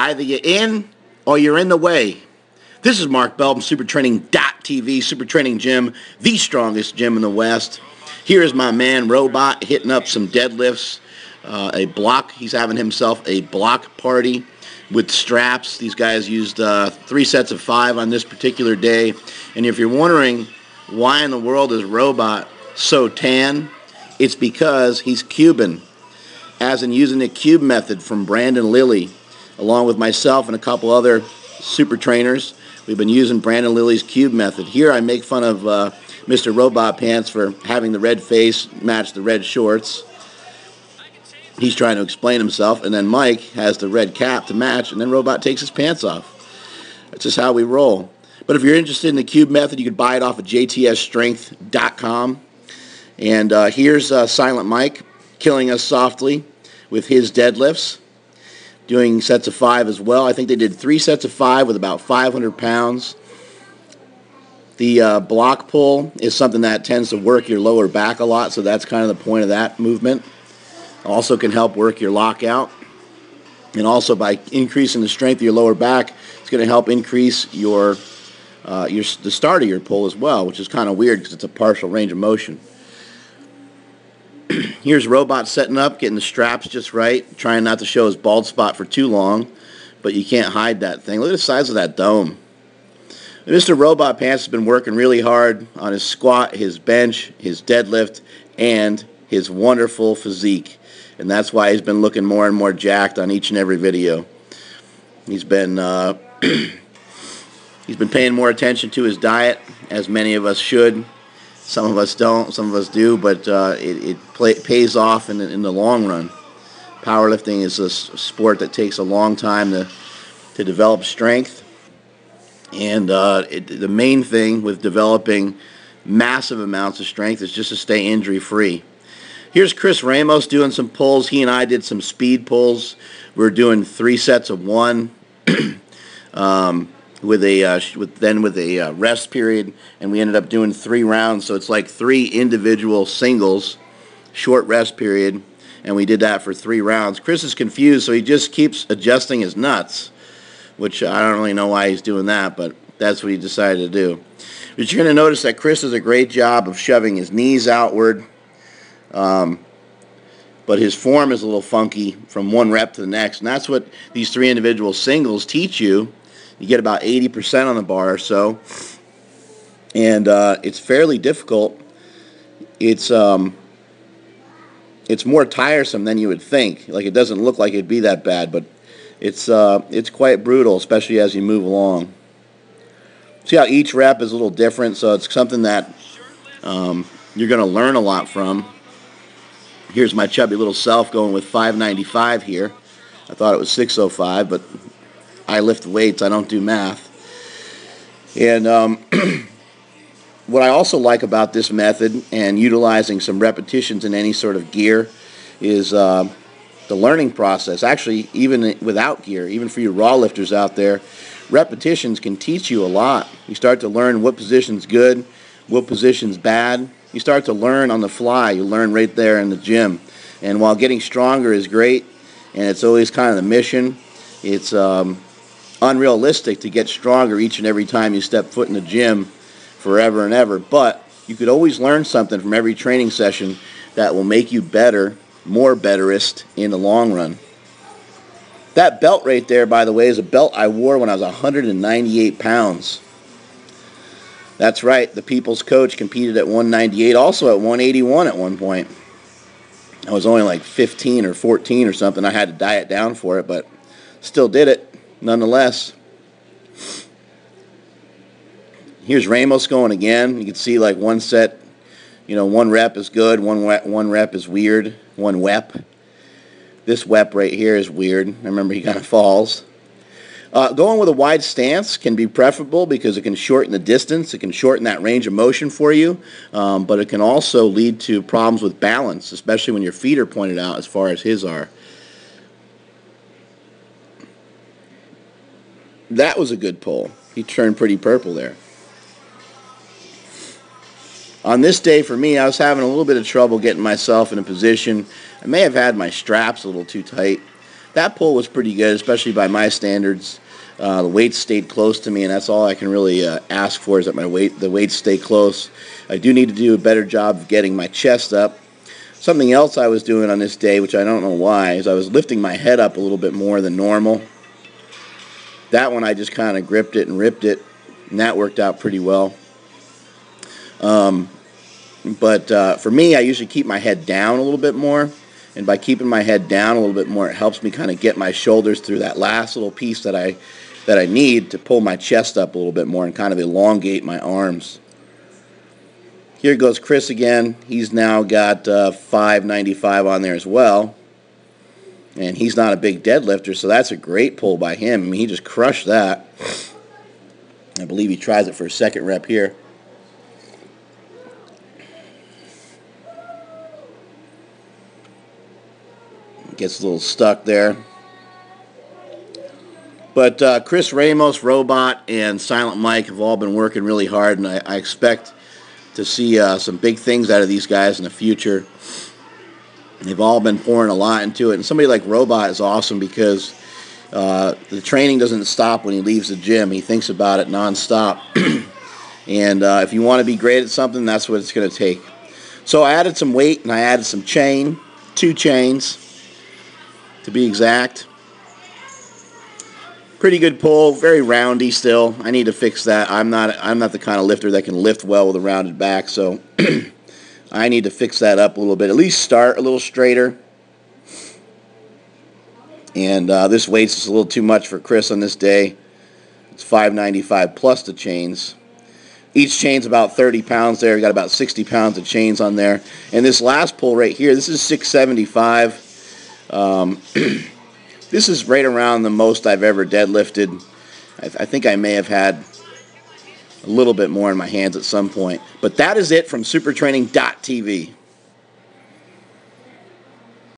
Either you're in or you're in the way. This is Mark Bell from SuperTraining.tv, Super Training Gym, the strongest gym in the West. Here is my man Robot hitting up some deadlifts, a block. He's having himself a block party with straps. These guys used 3 sets of 5 on this particular day. And if you're wondering why in the world is Robot so tan, it's because he's Cuban, as in using the cube method from Lilly, along with myself and a couple other super trainers. We've been using Lilly's cube method. Here I make fun of Mr. Robot Pants for having the red face match the red shorts. He's trying to explain himself, and then Mike has the red cap to match, and then Robot takes his pants off. That's just how we roll. But if you're interested in the cube method, you can buy it off of jtsstrength.com. And here's Silent Mike killing us softly with his deadlifts, doing sets of 5 as well. I think they did 3 sets of 5 with about 500 pounds. The block pull is something that tends to work your lower back a lot, so that's kind of the point of that movement. Also can help work your lockout. And also by increasing the strength of your lower back, it's going to help increase the start of your pull as well, which is kind of weird because it's a partial range of motion. Here's Robot setting up, getting the straps just right, trying not to show his bald spot for too long, but you can't hide that thing. Look at the size of that dome. Mr. Robot Pants has been working really hard on his squat, his bench, his deadlift, and his wonderful physique. And that's why he's been looking more and more jacked on each and every video. He's been he's been paying more attention to his diet, as many of us should. Some of us don't, some of us do, but it pays off in the long run. Powerlifting is a sport that takes a long time to develop strength. And the main thing with developing massive amounts of strength is just to stay injury-free. Here's Chris Ramos doing some pulls. He and I did some speed pulls. We're doing 3 sets of 1. With a rest period, and we ended up doing 3 rounds, so it's like 3 individual singles, short rest period, and we did that for 3 rounds. Chris is confused, so he just keeps adjusting his nuts, which I don't really know why he's doing that, but that's what he decided to do. But you're going to notice that Chris does a great job of shoving his knees outward, but his form is a little funky from one rep to the next, and that's what these 3 individual singles teach you. You get about 80% on the bar or so, and it's fairly difficult. It's more tiresome than you would think. Like, it doesn't look like it'd be that bad, but it's quite brutal, especially as you move along. See how each rep is a little different, so it's something that you're going to learn a lot from. Here's my chubby little self going with 595 here. I thought it was 605, but I lift weights, I don't do math. And what I also like about this method and utilizing some repetitions in any sort of gear is the learning process. Actually, even without gear, even for you raw lifters out there, repetitions can teach you a lot. You start to learn what position's good, what position's bad. You start to learn on the fly. You learn right there in the gym. And while getting stronger is great, and it's always kind of the mission, it's unrealistic to get stronger each and every time you step foot in the gym forever and ever, but you could always learn something from every training session that will make you better, more betterist in the long run. That belt right there, by the way, is a belt I wore when I was 198 pounds. That's right, the People's Coach competed at 198, also at 181 at one point. I was only like 15 or 14 or something. I had to diet down for it, but still did it. Nonetheless, here's Ramos going again. You can see like one set, one rep is good, one rep is weird, one wep. This wep right here is weird. I remember he kind of falls. Going with a wide stance can be preferable because it can shorten the distance. It can shorten that range of motion for you, but it can also lead to problems with balance, especially when your feet are pointed out as far as his are. That was a good pull. He turned pretty purple there. On this day for me, I was having a little bit of trouble getting myself in a position. I may have had my straps a little too tight, that pull was pretty good, especially by my standards. The weights stayed close to me, and that's all I can really ask for, is that the weights stay close. I do need to do a better job of getting my chest up. Something else I was doing on this day, which I don't know why, is I was lifting my head up a little bit more than normal. That one I just kind of gripped it and ripped it, and that worked out pretty well. But for me, I usually keep my head down a little bit more. And by keeping my head down a little bit more, it helps me kind of get my shoulders through that last little piece that I need to pull my chest up a little bit more and kind of elongate my arms. Here goes Chris again. He's now got 595 on there as well. And he's not a big deadlifter, so that's a great pull by him. I mean, he just crushed that. I believe he tries it for a second rep here. Gets a little stuck there. But Chris Ramos, Robot, and Silent Mike have all been working really hard, and I expect to see some big things out of these guys in the future. They've all been pouring a lot into it, and somebody like Robot is awesome because the training doesn't stop when he leaves the gym. He thinks about it nonstop. And if you want to be great at something, that's what it's going to take. So I added some weight, and I added some chain, 2 chains to be exact. Pretty good pull, very roundy still. I need to fix that. I'm not the kind of lifter that can lift well with a rounded back, so I need to fix that up a little bit. At least start a little straighter. And this weight's just a little too much for Chris on this day. It's 595 plus the chains. Each chain's about 30 pounds there. We got about 60 pounds of chains on there. And this last pull right here, this is 675. This is right around the most I've ever deadlifted. I think I may have had a little bit more in my hands at some point. But that is it from supertraining.tv.